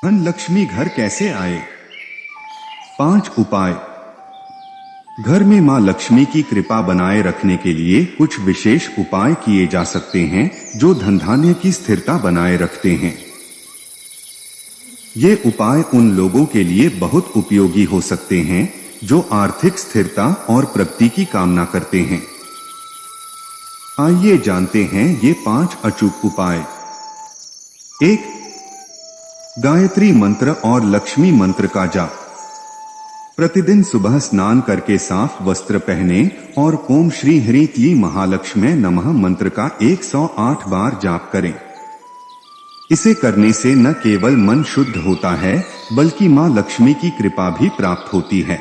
धन लक्ष्मी घर कैसे आए? 5 उपाय। घर में मां लक्ष्मी की कृपा बनाए रखने के लिए कुछ विशेष उपाय किए जा सकते हैं जो धन धान्य की स्थिरता बनाए रखते हैं। ये उपाय उन लोगों के लिए बहुत उपयोगी हो सकते हैं जो आर्थिक स्थिरता और प्रगति की कामना करते हैं। आइए जानते हैं ये 5 अचूक उपाय। 1. गायत्री मंत्र और लक्ष्मी मंत्र का जाप। प्रतिदिन सुबह स्नान करके साफ वस्त्र पहने और ओम श्री ह्रीं क्लीं महालक्ष्मी नमः मंत्र का 108 बार जाप करें। इसे करने से न केवल मन शुद्ध होता है बल्कि मां लक्ष्मी की कृपा भी प्राप्त होती है।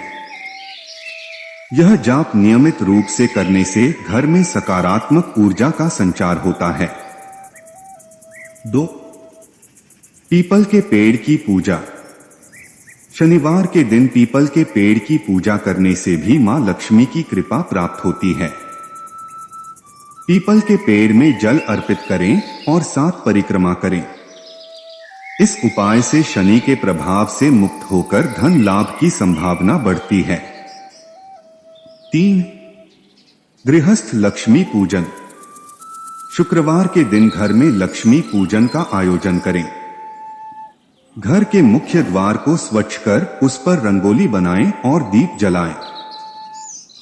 यह जाप नियमित रूप से करने से घर में सकारात्मक ऊर्जा का संचार होता है। 2. पीपल के पेड़ की पूजा। शनिवार के दिन पीपल के पेड़ की पूजा करने से भी मां लक्ष्मी की कृपा प्राप्त होती है। पीपल के पेड़ में जल अर्पित करें और 7 परिक्रमा करें। इस उपाय से शनि के प्रभाव से मुक्त होकर धन लाभ की संभावना बढ़ती है। 3. गृहस्थ लक्ष्मी पूजन। शुक्रवार के दिन घर में लक्ष्मी पूजन का आयोजन करें। घर के मुख्य द्वार को स्वच्छ कर उस पर रंगोली बनाएं और दीप जलाएं।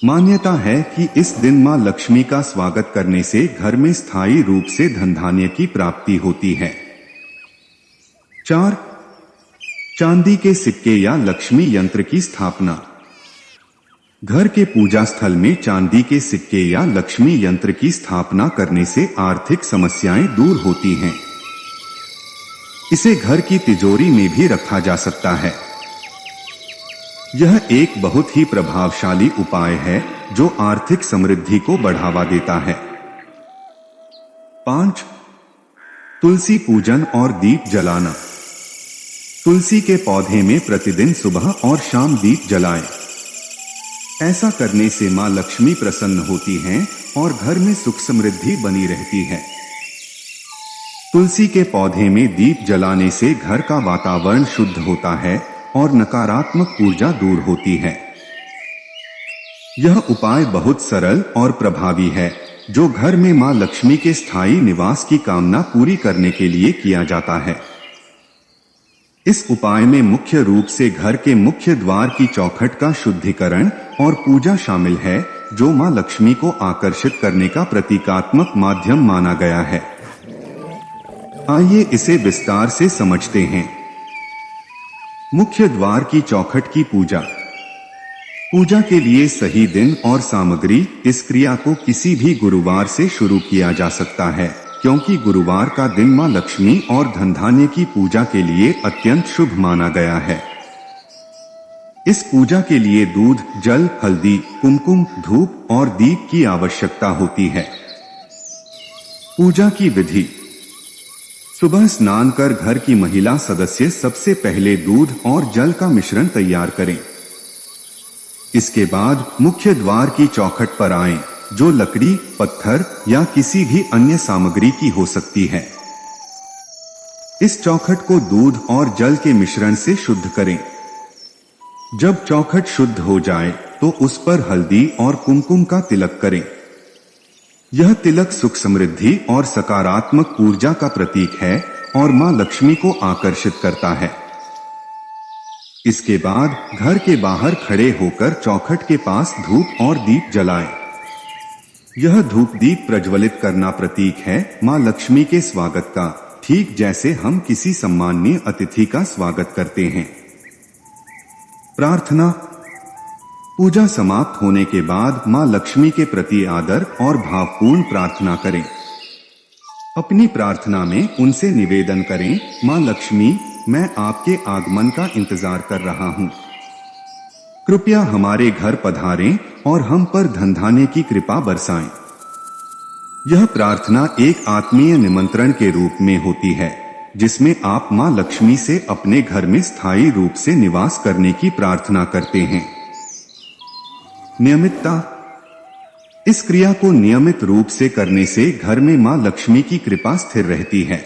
मान्यता है कि इस दिन मां लक्ष्मी का स्वागत करने से घर में स्थायी रूप से धन धान्य की प्राप्ति होती है। 4. चांदी के सिक्के या लक्ष्मी यंत्र की स्थापना। घर के पूजा स्थल में चांदी के सिक्के या लक्ष्मी यंत्र की स्थापना करने से आर्थिक समस्याएं दूर होती हैं। इसे घर की तिजोरी में भी रखा जा सकता है। यह एक बहुत ही प्रभावशाली उपाय है जो आर्थिक समृद्धि को बढ़ावा देता है। 5. तुलसी पूजन और दीप जलाना। तुलसी के पौधे में प्रतिदिन सुबह और शाम दीप जलाएं। ऐसा करने से मां लक्ष्मी प्रसन्न होती हैं और घर में सुख समृद्धि बनी रहती है। तुलसी के पौधे में दीप जलाने से घर का वातावरण शुद्ध होता है और नकारात्मक ऊर्जा दूर होती है। यह उपाय बहुत सरल और प्रभावी है जो घर में मां लक्ष्मी के स्थायी निवास की कामना पूरी करने के लिए किया जाता है। इस उपाय में मुख्य रूप से घर के मुख्य द्वार की चौखट का शुद्धिकरण और पूजा शामिल है जो मां लक्ष्मी को आकर्षित करने का प्रतीकात्मक माध्यम माना गया है। आइए इसे विस्तार से समझते हैं। मुख्य द्वार की चौखट की पूजा। पूजा के लिए सही दिन और सामग्री। इस क्रिया को किसी भी गुरुवार से शुरू किया जा सकता है क्योंकि गुरुवार का दिन मां लक्ष्मी और धन धान्य की पूजा के लिए अत्यंत शुभ माना गया है। इस पूजा के लिए दूध, जल, हल्दी, कुमकुम, धूप और दीप की आवश्यकता होती है। पूजा की विधि। सुबह स्नान कर घर की महिला सदस्य सबसे पहले दूध और जल का मिश्रण तैयार करें। इसके बाद मुख्य द्वार की चौखट पर आएं, जो लकड़ी, पत्थर या किसी भी अन्य सामग्री की हो सकती है। इस चौखट को दूध और जल के मिश्रण से शुद्ध करें। जब चौखट शुद्ध हो जाए तो उस पर हल्दी और कुमकुम का तिलक करें। यह तिलक सुख समृद्धि और सकारात्मक ऊर्जा का प्रतीक है और मां लक्ष्मी को आकर्षित करता है। इसके बाद घर के बाहर खड़े होकर चौखट के पास धूप और दीप जलाएं। यह धूप दीप प्रज्वलित करना प्रतीक है मां लक्ष्मी के स्वागत का, ठीक जैसे हम किसी सम्माननीय अतिथि का स्वागत करते हैं। प्रार्थना। पूजा समाप्त होने के बाद मां लक्ष्मी के प्रति आदर और भावपूर्ण प्रार्थना करें। अपनी प्रार्थना में उनसे निवेदन करें, मां लक्ष्मी, मैं आपके आगमन का इंतजार कर रहा हूं। कृपया हमारे घर पधारें और हम पर धन धान्य की कृपा बरसाएं। यह प्रार्थना एक आत्मीय निमंत्रण के रूप में होती है जिसमें आप मां लक्ष्मी से अपने घर में स्थायी रूप से निवास करने की प्रार्थना करते हैं। नियमितता। इस क्रिया को नियमित रूप से करने से घर में मां लक्ष्मी की कृपा स्थिर रहती है।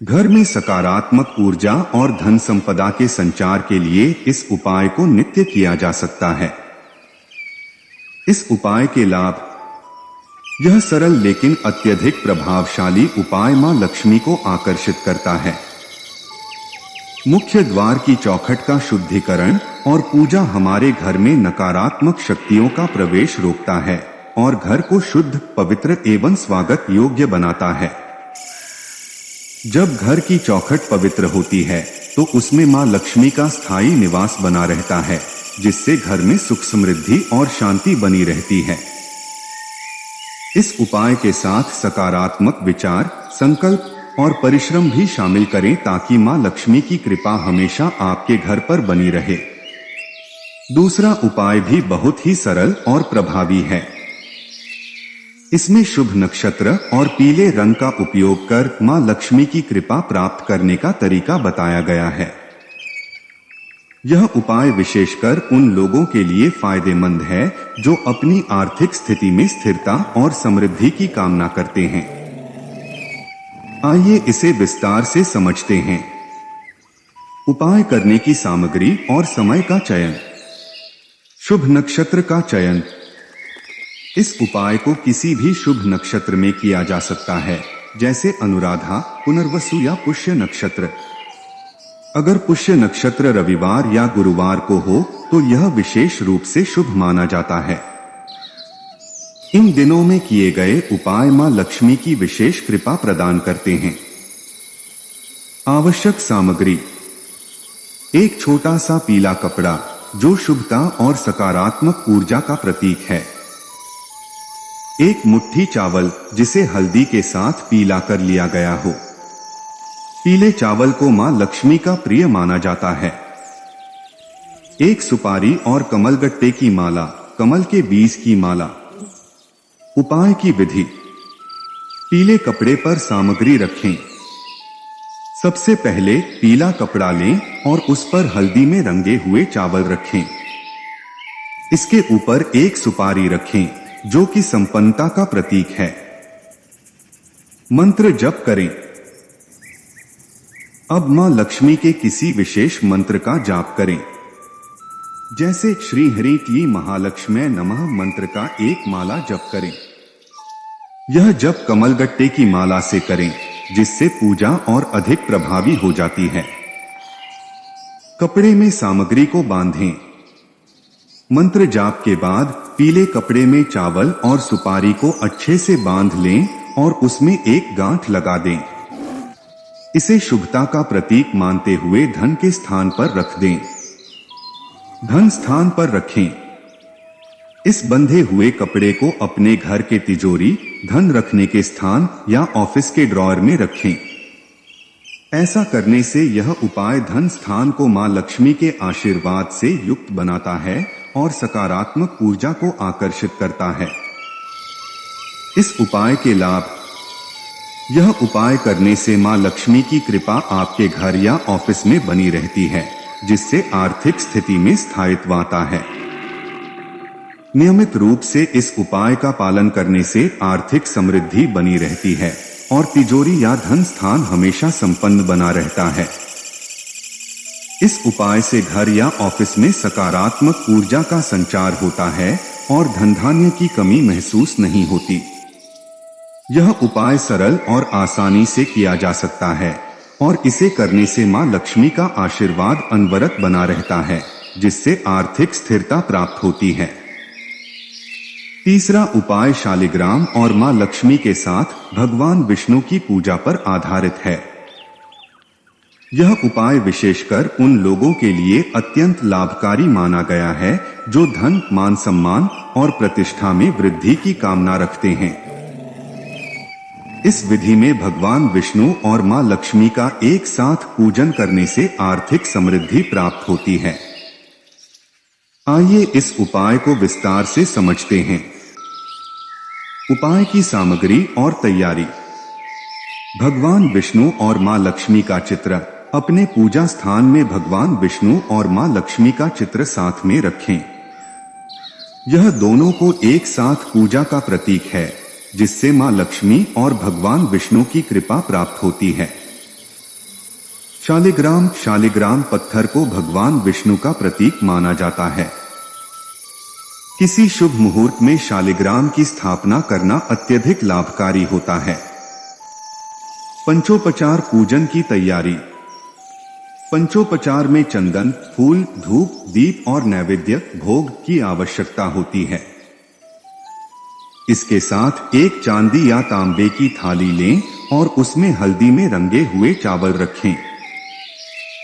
घर में सकारात्मक ऊर्जा और धन संपदा के संचार के लिए इस उपाय को नित्य किया जा सकता है। इस उपाय के लाभ। यह सरल लेकिन अत्यधिक प्रभावशाली उपाय मां लक्ष्मी को आकर्षित करता है। मुख्य द्वार की चौखट का शुद्धिकरण और पूजा हमारे घर में नकारात्मक शक्तियों का प्रवेश रोकता है और घर को शुद्ध, पवित्र एवं स्वागत योग्य बनाता है। जब घर की चौखट पवित्र होती है तो उसमें मां लक्ष्मी का स्थायी निवास बना रहता है, जिससे घर में सुख, समृद्धि और शांति बनी रहती है। इस उपाय के साथ सकारात्मक विचार, संकल्प और परिश्रम भी शामिल करें ताकि मां लक्ष्मी की कृपा हमेशा आपके घर पर बनी रहे। दूसरा उपाय भी बहुत ही सरल और प्रभावी है। इसमें शुभ नक्षत्र और पीले रंग का उपयोग कर मां लक्ष्मी की कृपा प्राप्त करने का तरीका बताया गया है। यह उपाय विशेषकर उन लोगों के लिए फायदेमंद है जो अपनी आर्थिक स्थिति में स्थिरता और समृद्धि की कामना करते हैं। आइए इसे विस्तार से समझते हैं। उपाय करने की सामग्री और समय का चयन। शुभ नक्षत्र का चयन। इस उपाय को किसी भी शुभ नक्षत्र में किया जा सकता है, जैसे अनुराधा, पुनर्वसु या पुष्य नक्षत्र। अगर पुष्य नक्षत्र रविवार या गुरुवार को हो तो यह विशेष रूप से शुभ माना जाता है। इन दिनों में किए गए उपाय मां लक्ष्मी की विशेष कृपा प्रदान करते हैं। आवश्यक सामग्री। एक छोटा सा पीला कपड़ा जो शुभता और सकारात्मक ऊर्जा का प्रतीक है। एक मुट्ठी चावल जिसे हल्दी के साथ पीला कर लिया गया हो। पीले चावल को मां लक्ष्मी का प्रिय माना जाता है। एक सुपारी और कमलगट्टे की माला, कमल के बीज की माला। उपाय की विधि। पीले कपड़े पर सामग्री रखें। सबसे पहले पीला कपड़ा लें और उस पर हल्दी में रंगे हुए चावल रखें। इसके ऊपर एक सुपारी रखें जो कि संपन्नता का प्रतीक है। मंत्र जप करें। अब मां लक्ष्मी के किसी विशेष मंत्र का जाप करें, जैसे श्री हरि की महालक्ष्मी नमः मंत्र का एक माला जप करें। यह जप कमलगट्टे की माला से करें, जिससे पूजा और अधिक प्रभावी हो जाती है। कपड़े में सामग्री को बांधें। मंत्र जाप के बाद पीले कपड़े में चावल और सुपारी को अच्छे से बांध लें और उसमें एक गांठ लगा दें। इसे शुभता का प्रतीक मानते हुए धन के स्थान पर रख दें। धन स्थान पर रखें। इस बंधे हुए कपड़े को अपने घर के तिजोरी, धन रखने के स्थान या ऑफिस के ड्रॉअर में रखें। ऐसा करने से यह उपाय धन स्थान को मां लक्ष्मी के आशीर्वाद से युक्त बनाता है और सकारात्मक ऊर्जा को आकर्षित करता है। इस उपाय के लाभ। यह उपाय करने से मां लक्ष्मी की कृपा आपके घर या ऑफिस में बनी रहती है, जिससे आर्थिक स्थिति में स्थायित्व आता है। नियमित रूप से इस उपाय का पालन करने से आर्थिक समृद्धि बनी रहती है और तिजोरी या धन स्थान हमेशा संपन्न बना रहता है। इस उपाय से घर या ऑफिस में सकारात्मक ऊर्जा का संचार होता है और धन धान्य की कमी महसूस नहीं होती। यह उपाय सरल और आसानी से किया जा सकता है और इसे करने से मां लक्ष्मी का आशीर्वाद अनवरत बना रहता है, जिससे आर्थिक स्थिरता प्राप्त होती है। तीसरा उपाय शालिग्राम और मां लक्ष्मी के साथ भगवान विष्णु की पूजा पर आधारित है। यह उपाय विशेषकर उन लोगों के लिए अत्यंत लाभकारी माना गया है जो धन, मान सम्मान और प्रतिष्ठा में वृद्धि की कामना रखते हैं। इस विधि में भगवान विष्णु और मां लक्ष्मी का एक साथ पूजन करने से आर्थिक समृद्धि प्राप्त होती है। आइए इस उपाय को विस्तार से समझते हैं। उपाय की सामग्री और तैयारी। भगवान विष्णु और मां लक्ष्मी का चित्र। अपने पूजा स्थान में भगवान विष्णु और मां लक्ष्मी का चित्र साथ में रखें। यह दोनों को एक साथ पूजा का प्रतीक है, जिससे मां लक्ष्मी और भगवान विष्णु की कृपा प्राप्त होती है। शालिग्राम पत्थर को भगवान विष्णु का प्रतीक माना जाता है। किसी शुभ मुहूर्त में शालिग्राम की स्थापना करना अत्यधिक लाभकारी होता है। पंचोपचार पूजन की तैयारी। पंचोपचार में चंदन, फूल, धूप, दीप और नैवेद्य भोग की आवश्यकता होती है। इसके साथ एक चांदी या तांबे की थाली लें और उसमें हल्दी में रंगे हुए चावल रखें।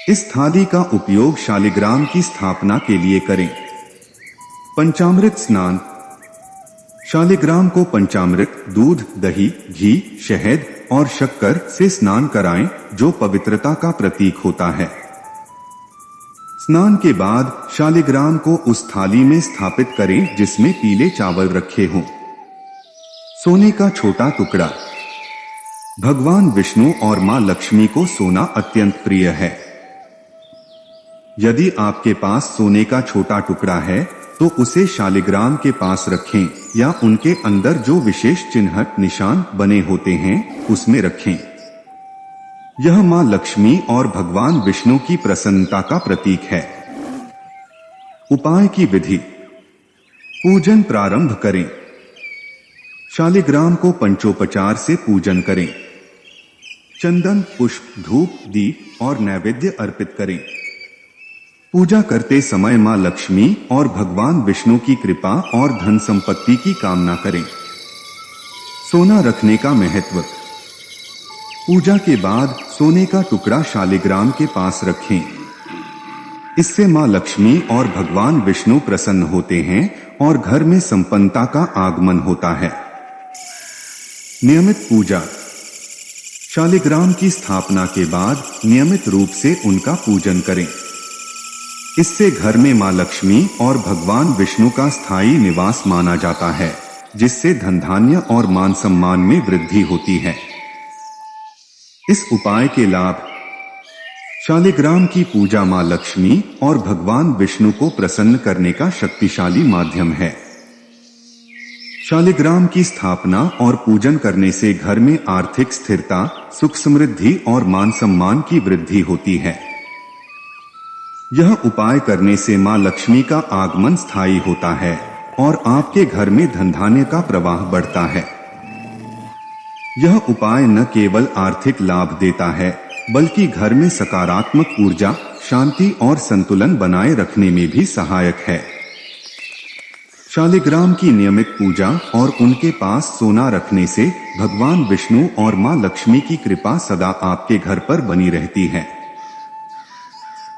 इस थाली का उपयोग शालिग्राम की स्थापना के लिए करें। पंचामृत स्नान। शालिग्राम को पंचामृत, दूध, दही, घी, शहद और शक्कर से स्नान कराएं, जो पवित्रता का प्रतीक होता है। स्नान के बाद शालिग्राम को उस थाली में स्थापित करें जिसमें पीले चावल रखे हों। सोने का छोटा टुकड़ा। भगवान विष्णु और मां लक्ष्मी को सोना अत्यंत प्रिय है। यदि आपके पास सोने का छोटा टुकड़ा है तो उसे शालिग्राम के पास रखें या उनके अंदर जो विशेष चिन्ह निशान बने होते हैं उसमें रखें। यह मां लक्ष्मी और भगवान विष्णु की प्रसन्नता का प्रतीक है। उपाय की विधि। पूजन प्रारंभ करें। शालिग्राम को पंचोपचार से पूजन करें। चंदन, पुष्प, धूप, दीप और नैवेद्य अर्पित करें। पूजा करते समय मां लक्ष्मी और भगवान विष्णु की कृपा और धन संपत्ति की कामना करें। सोना रखने का महत्व। पूजा के बाद सोने का टुकड़ा शालिग्राम के पास रखें। इससे मां लक्ष्मी और भगवान विष्णु प्रसन्न होते हैं और घर में संपन्नता का आगमन होता है। नियमित पूजा। शालिग्राम की स्थापना के बाद नियमित रूप से उनका पूजन करें। इससे घर में मां लक्ष्मी और भगवान विष्णु का स्थायी निवास माना जाता है, जिससे धन धान्य और मान सम्मान में वृद्धि होती है। इस उपाय के लाभ। शालिग्राम की पूजा मां लक्ष्मी और भगवान विष्णु को प्रसन्न करने का शक्तिशाली माध्यम है। शालिग्राम की स्थापना और पूजन करने से घर में आर्थिक स्थिरता, सुख समृद्धि और मान सम्मान की वृद्धि होती है। यह उपाय करने से मां लक्ष्मी का आगमन स्थायी होता है और आपके घर में धन धान्य का प्रवाह बढ़ता है। यह उपाय न केवल आर्थिक लाभ देता है, बल्कि घर में सकारात्मक ऊर्जा, शांति और संतुलन बनाए रखने में भी सहायक है। शालिग्राम की नियमित पूजा और उनके पास सोना रखने से भगवान विष्णु और मां लक्ष्मी की कृपा सदा आपके घर पर बनी रहती है।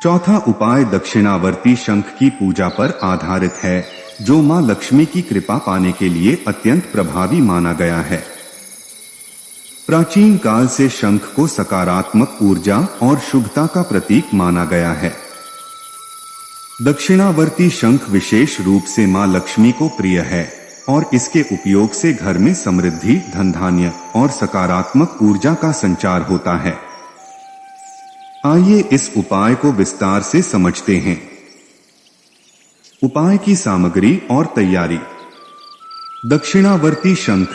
चौथा उपाय दक्षिणावर्ती शंख की पूजा पर आधारित है, जो मां लक्ष्मी की कृपा पाने के लिए अत्यंत प्रभावी माना गया है। प्राचीन काल से शंख को सकारात्मक ऊर्जा और शुभता का प्रतीक माना गया है। दक्षिणावर्ती शंख विशेष रूप से मां लक्ष्मी को प्रिय है और इसके उपयोग से घर में समृद्धि, धन धान्य और सकारात्मक ऊर्जा का संचार होता है। आइए इस उपाय को विस्तार से समझते हैं। उपाय की सामग्री और तैयारी। दक्षिणावर्ती शंख।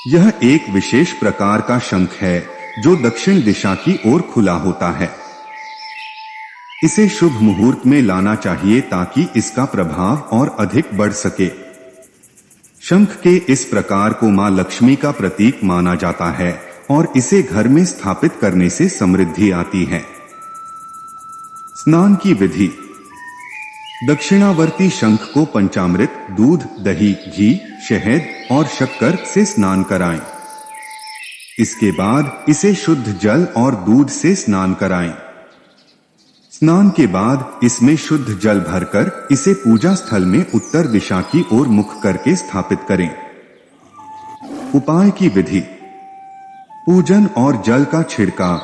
यह एक विशेष प्रकार का शंख है जो दक्षिण दिशा की ओर खुला होता है। इसे शुभ मुहूर्त में लाना चाहिए ताकि इसका प्रभाव और अधिक बढ़ सके। शंख के इस प्रकार को मां लक्ष्मी का प्रतीक माना जाता है और इसे घर में स्थापित करने से समृद्धि आती है। स्नान की विधि। दक्षिणावर्ती शंख को पंचामृत, दूध, दही, घी, शहद और शक्कर से स्नान कराएं। इसके बाद इसे शुद्ध जल और दूध से स्नान कराएं। स्नान के बाद इसमें शुद्ध जल भरकर इसे पूजा स्थल में उत्तर दिशा की ओर मुख करके स्थापित करें। उपाय की विधि। पूजन और जल का छिड़काव।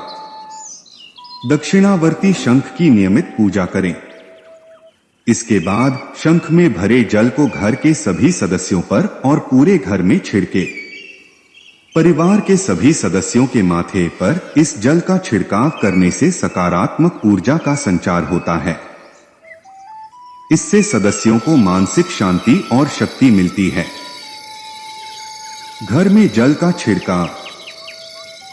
दक्षिणावर्ती शंख की नियमित पूजा करें। इसके बाद शंख में भरे जल को घर के सभी सदस्यों पर और पूरे घर में छिड़के। परिवार के सभी सदस्यों के माथे पर इस जल का छिड़काव करने से सकारात्मक ऊर्जा का संचार होता है। इससे सदस्यों को मानसिक शांति और शक्ति मिलती है। घर में जल का छिड़काव।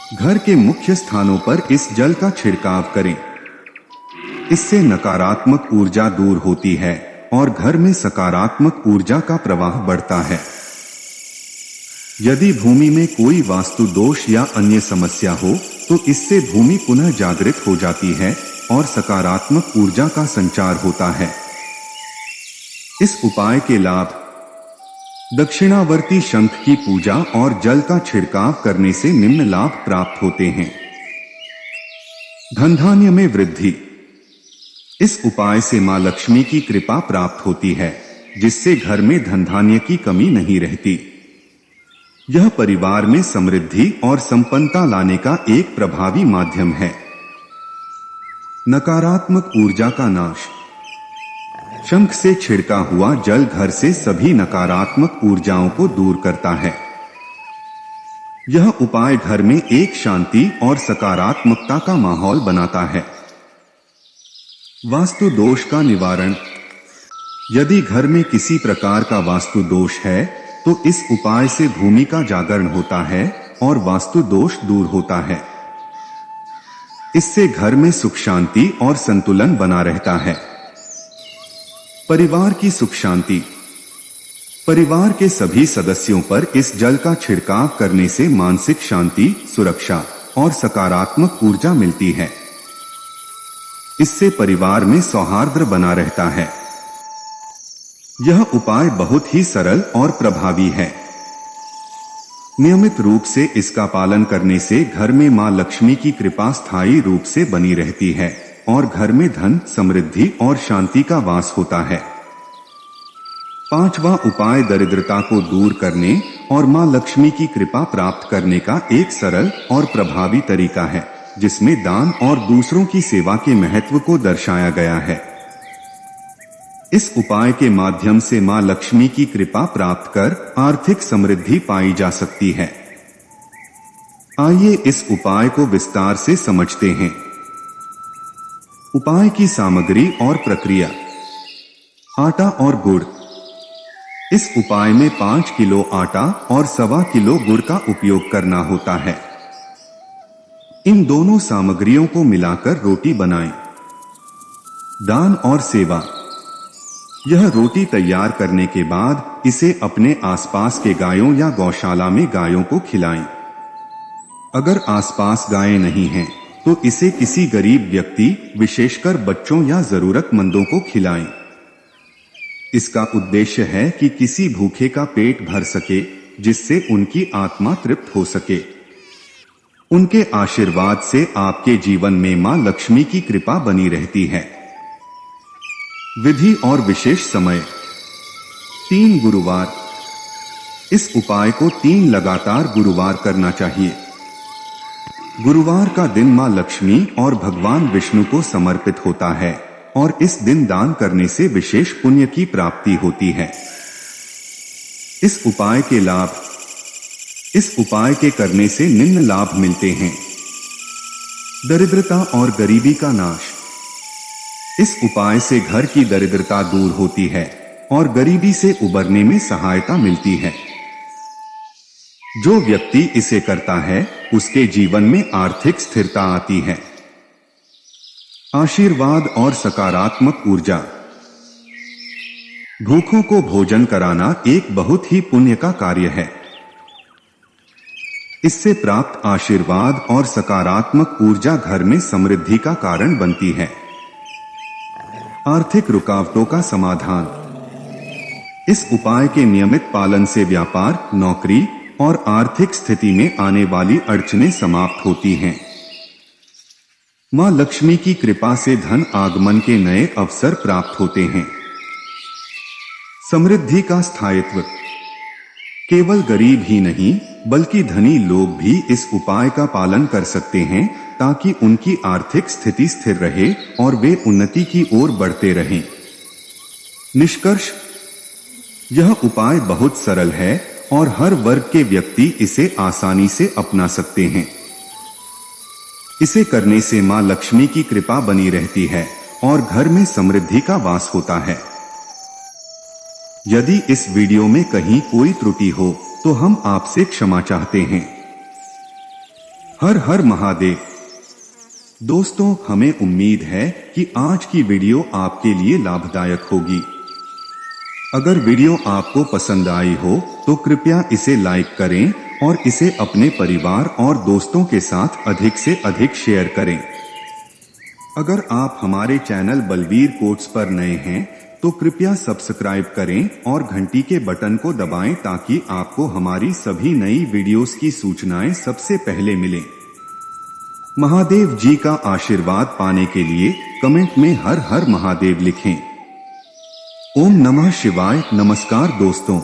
घर के मुख्य स्थानों पर इस जल का छिड़काव करें। इससे नकारात्मक ऊर्जा दूर होती है और घर में सकारात्मक ऊर्जा का प्रवाह बढ़ता है। यदि भूमि में कोई वास्तु दोष या अन्य समस्या हो तो इससे भूमि पुनः जागृत हो जाती है और सकारात्मक ऊर्जा का संचार होता है। इस उपाय के लाभ: दक्षिणावर्ती शंख की पूजा और जल का छिड़काव करने से निम्न लाभ प्राप्त होते हैं। धन धान्य में वृद्धि: इस उपाय से मां लक्ष्मी की कृपा प्राप्त होती है, जिससे घर में धन धान्य की कमी नहीं रहती। यह परिवार में समृद्धि और संपन्नता लाने का एक प्रभावी माध्यम है। नकारात्मक ऊर्जा का नाश: शंख से छिड़का हुआ जल घर से सभी नकारात्मक ऊर्जाओं को दूर करता है। यह उपाय घर में एक शांति और सकारात्मकता का माहौल बनाता है। वास्तु दोष का निवारण: यदि घर में किसी प्रकार का वास्तु दोष है तो इस उपाय से भूमि का जागरण होता है और वास्तु दोष दूर होता है। इससे घर में सुख शांति और संतुलन बना रहता है। परिवार की सुख शांति: परिवार के सभी सदस्यों पर इस जल का छिड़काव करने से मानसिक शांति, सुरक्षा और सकारात्मक ऊर्जा मिलती है। इससे परिवार में सौहार्द बना रहता है। यह उपाय बहुत ही सरल और प्रभावी है। नियमित रूप से इसका पालन करने से घर में मां लक्ष्मी की कृपा स्थायी रूप से बनी रहती है और घर में धन, समृद्धि और शांति का वास होता है। पांचवा उपाय दरिद्रता को दूर करने और मां लक्ष्मी की कृपा प्राप्त करने का एक सरल और प्रभावी तरीका है, जिसमें दान और दूसरों की सेवा के महत्व को दर्शाया गया है। इस उपाय के माध्यम से मां लक्ष्मी की कृपा प्राप्त कर आर्थिक समृद्धि पाई जा सकती है। आइए इस उपाय को विस्तार से समझते हैं। उपाय की सामग्री और प्रक्रिया: आटा और गुड़। इस उपाय में 5 किलो आटा और 1.25 किलो गुड़ का उपयोग करना होता है। इन दोनों सामग्रियों को मिलाकर रोटी बनाएं। दान और सेवा: यह रोटी तैयार करने के बाद इसे अपने आसपास के गायों या गौशाला में गायों को खिलाएं। अगर आसपास गायें नहीं हैं, तो इसे किसी गरीब व्यक्ति, विशेषकर बच्चों या जरूरतमंदों को खिलाएं। इसका उद्देश्य है कि किसी भूखे का पेट भर सके, जिससे उनकी आत्मा तृप्त हो सके। उनके आशीर्वाद से आपके जीवन में मां लक्ष्मी की कृपा बनी रहती है। विधि और विशेष समय: 3 गुरुवार। इस उपाय को 3 लगातार गुरुवार करना चाहिए। गुरुवार का दिन मां लक्ष्मी और भगवान विष्णु को समर्पित होता है और इस दिन दान करने से विशेष पुण्य की प्राप्ति होती है। इस उपाय के लाभ: इस उपाय के करने से निम्न लाभ मिलते हैं। दरिद्रता और गरीबी का नाश: इस उपाय से घर की दरिद्रता दूर होती है और गरीबी से उबरने में सहायता मिलती है। जो व्यक्ति इसे करता है उसके जीवन में आर्थिक स्थिरता आती है। आशीर्वाद और सकारात्मक ऊर्जा: भूखों को भोजन कराना एक बहुत ही पुण्य का कार्य है। इससे प्राप्त आशीर्वाद और सकारात्मक ऊर्जा घर में समृद्धि का कारण बनती है। आर्थिक रुकावटों का समाधान: इस उपाय के नियमित पालन से व्यापार, नौकरी और आर्थिक स्थिति में आने वाली अड़चनें समाप्त होती हैं। मां लक्ष्मी की कृपा से धन आगमन के नए अवसर प्राप्त होते हैं। समृद्धि का स्थायित्व: केवल गरीब ही नहीं बल्कि धनी लोग भी इस उपाय का पालन कर सकते हैं, ताकि उनकी आर्थिक स्थिति स्थिर रहे और वे उन्नति की ओर बढ़ते रहें। निष्कर्ष: यह उपाय बहुत सरल है और हर वर्ग के व्यक्ति इसे आसानी से अपना सकते हैं। इसे करने से मां लक्ष्मी की कृपा बनी रहती है और घर में समृद्धि का वास होता है। यदि इस वीडियो में कहीं कोई त्रुटि हो तो हम आपसे क्षमा चाहते हैं। हर हर महादेव। दोस्तों, हमें उम्मीद है कि आज की वीडियो आपके लिए लाभदायक होगी। अगर वीडियो आपको पसंद आई हो तो कृपया इसे लाइक करें और इसे अपने परिवार और दोस्तों के साथ अधिक से अधिक शेयर करें। अगर आप हमारे चैनल बलवीर कोट्स पर नए हैं तो कृपया सब्सक्राइब करें और घंटी के बटन को दबाएं ताकि आपको हमारी सभी नई वीडियोस की सूचनाएं सबसे पहले मिलें। महादेव जी का आशीर्वाद पाने के लिए कमेंट में हर हर महादेव लिखें। ओम नमः शिवाय। नमस्कार दोस्तों।